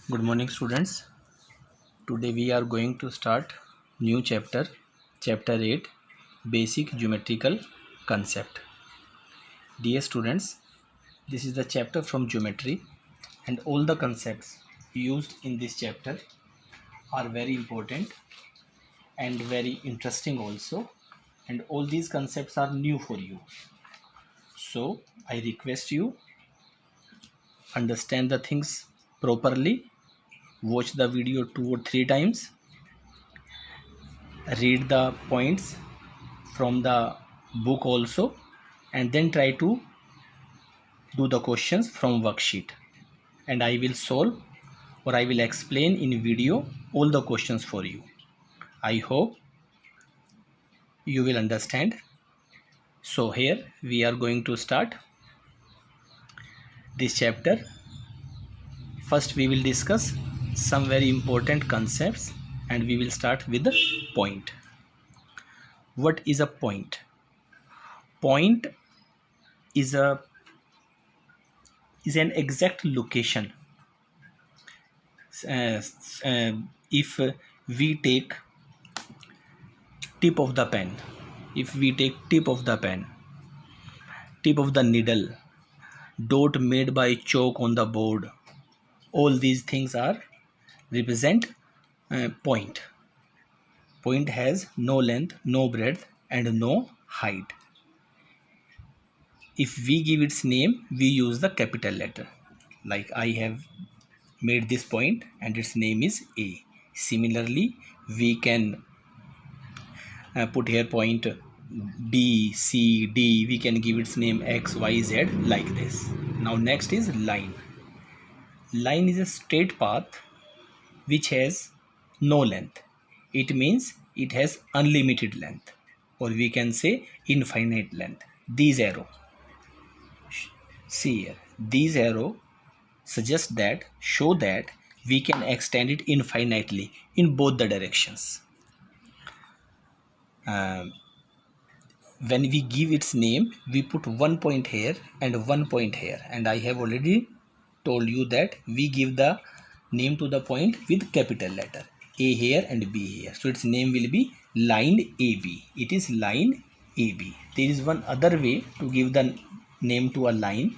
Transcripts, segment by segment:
Good morning, students. Today we are going to start new chapter 8, basic geometrical concept. Dear students, this is the chapter from geometry, and all the concepts used in this chapter are very important and very interesting also, and all these concepts are new for you. So I request you understand the things properly, watch the video 2 or 3 times, read the points from the book also, and then try to do the questions from worksheet, and I will solve or I will explain in video all the questions for you. I hope you will understand. So here we are going to start this chapter. First we will discuss some very important concepts, and we will start with the point. What is a point? Point is an exact location. If we take tip of the pen, tip of the needle, dot made by chalk on the board, all these things are represent point. Point has no length, no breadth, and no height. If we give its name, we use the capital letter. Like I have made this point and its name is A. Similarly, we can put here point B, C, D. We can give its name X, Y, Z like this. Now next is line. Line is a straight path which has no length. It means it has unlimited length, or we can say infinite length. These arrow, see here, these arrow suggest that, show that we can extend it infinitely in both the directions. When we give its name, we put one point here and one point here, and I have already told you that we give the name to the point with capital letter, A here and B here. So its name will be line AB. It is line AB. There is one other way to give the name to a line.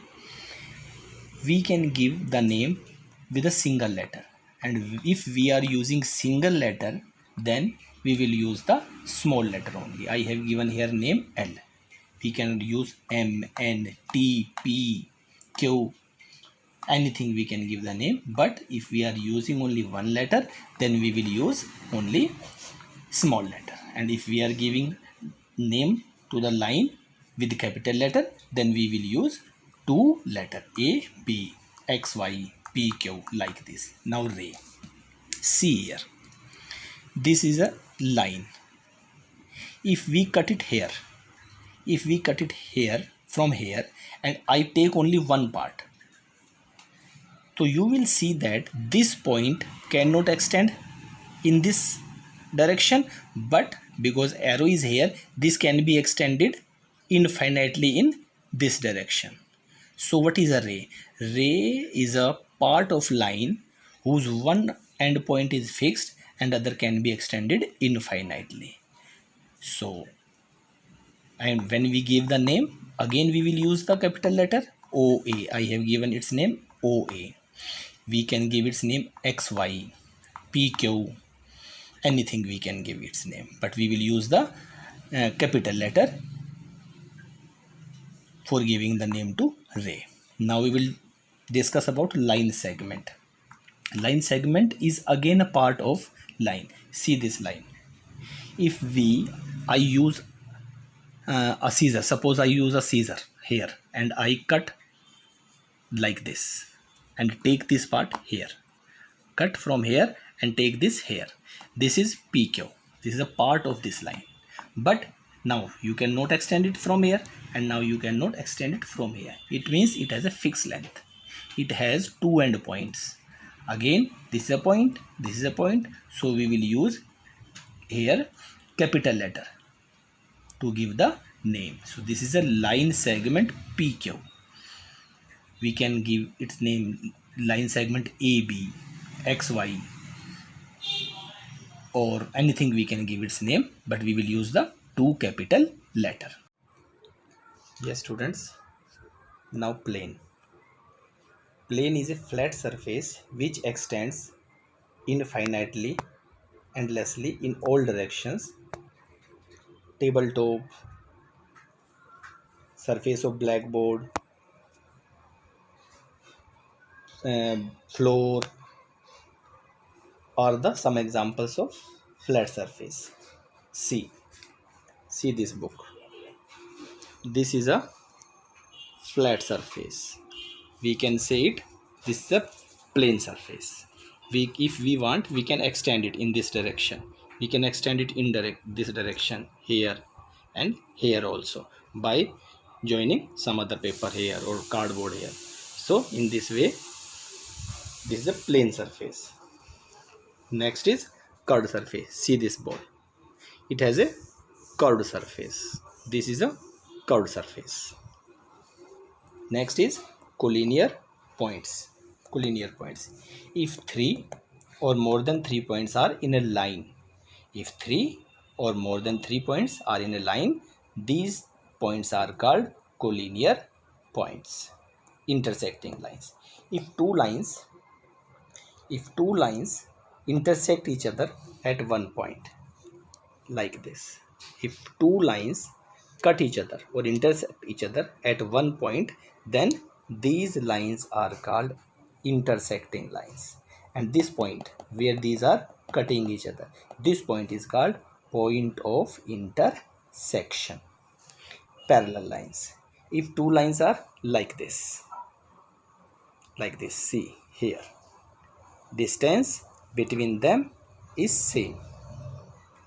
We can give the name with a single letter, and if we are using single letter, then we will use the small letter only. I have given here name L. We can use M, N, T, P, Q, anything we can give the name. But if we are using only one letter, then we will use only small letter. And if we are giving name to the line with capital letter, then we will use two letter, A, B, X, Y, P, Q, like this. Now ray. See here, this is a line. If we cut it here, from here, and I take only one part, so you will see that this point cannot extend in this direction, but because arrow is here, this can be extended infinitely in this direction. So what is a ray? Ray is a part of line whose one end point is fixed and other can be extended infinitely. So, and when we give the name, again we will use the capital letter OA. I have given its name OA. We can give its name XY, PQ, anything we can give its name, but we will use the capital letter for giving the name to ray. Now we will discuss about line segment. Line segment is again a part of line. See this line. If I use a scissor, suppose I use a scissor here and I cut like this and take this part here, cut from here and take this here. This is PQ. This is a part of this line. But now you cannot extend it from here, and now you cannot extend it from here. It means it has a fixed length. It has two end points. Again, this is a point, this is a point. So we will use here capital letter to give the name. So this is a line segment PQ. We can give its name line segment AB, xy or anything we can give its name, but we will use the 2 capital letter. Yes students, now plane. Plane is a flat surface which extends infinitely, endlessly in all directions. Tabletop, surface of blackboard, floor are the some examples of flat surface. See this book. This is a flat surface. We can say it, this is a plane surface. If we want, we can extend it in this direction. We can extend it in this direction, here and here also, by joining some other paper here or cardboard here. So in this way, this is a plane surface. Next is curved surface. See this ball. It has a curved surface. This is a curved surface. Next is collinear points. Collinear points. If 3 or more than 3 points are in a line, if 3 or more than 3 points are in a line, these points are called collinear points. Intersecting lines. If two lines intersect each other at one point, like this. If two lines cut each other or intersect each other at one point, then these lines are called intersecting lines. And this point where these are cutting each other, this point is called point of intersection. Parallel lines. If two lines are like this, see here, distance between them is same.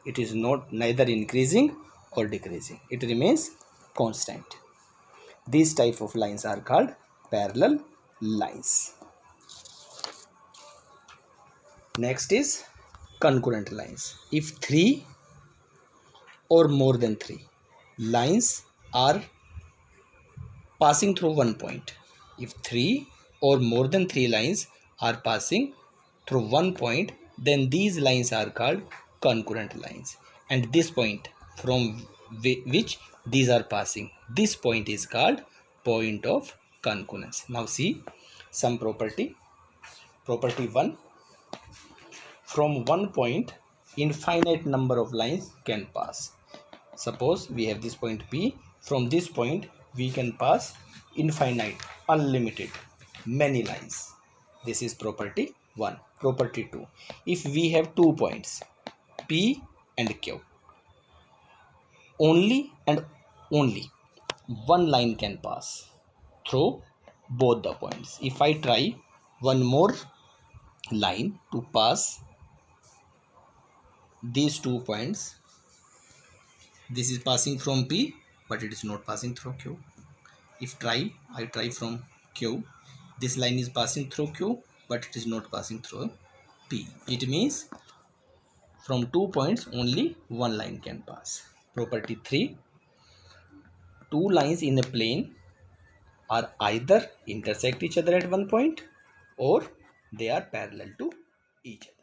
It is neither increasing or decreasing. It remains constant. These type of lines are called parallel lines. Next is concurrent lines. If 3 or more than 3 lines are passing through one point, if 3 or more than 3 lines are passing through one point, then these lines are called concurrent lines. And this point from which these are passing, this point is called point of concurrence. Now see some property. Property 1. From one point, infinite number of lines can pass. Suppose we have this point P. From this point we can pass infinite, unlimited, many lines. This is property 1. Property 2. If we have 2 points P and Q, only and only one line can pass through both the points. If I try one more line to pass these 2 points, this is passing from P, but it is not passing through Q. If I try from Q, this line is passing through Q, but it is not passing through P. It means from 2 points only one line can pass. Property 3. 2 lines in a plane are either intersect each other at one point or they are parallel to each other.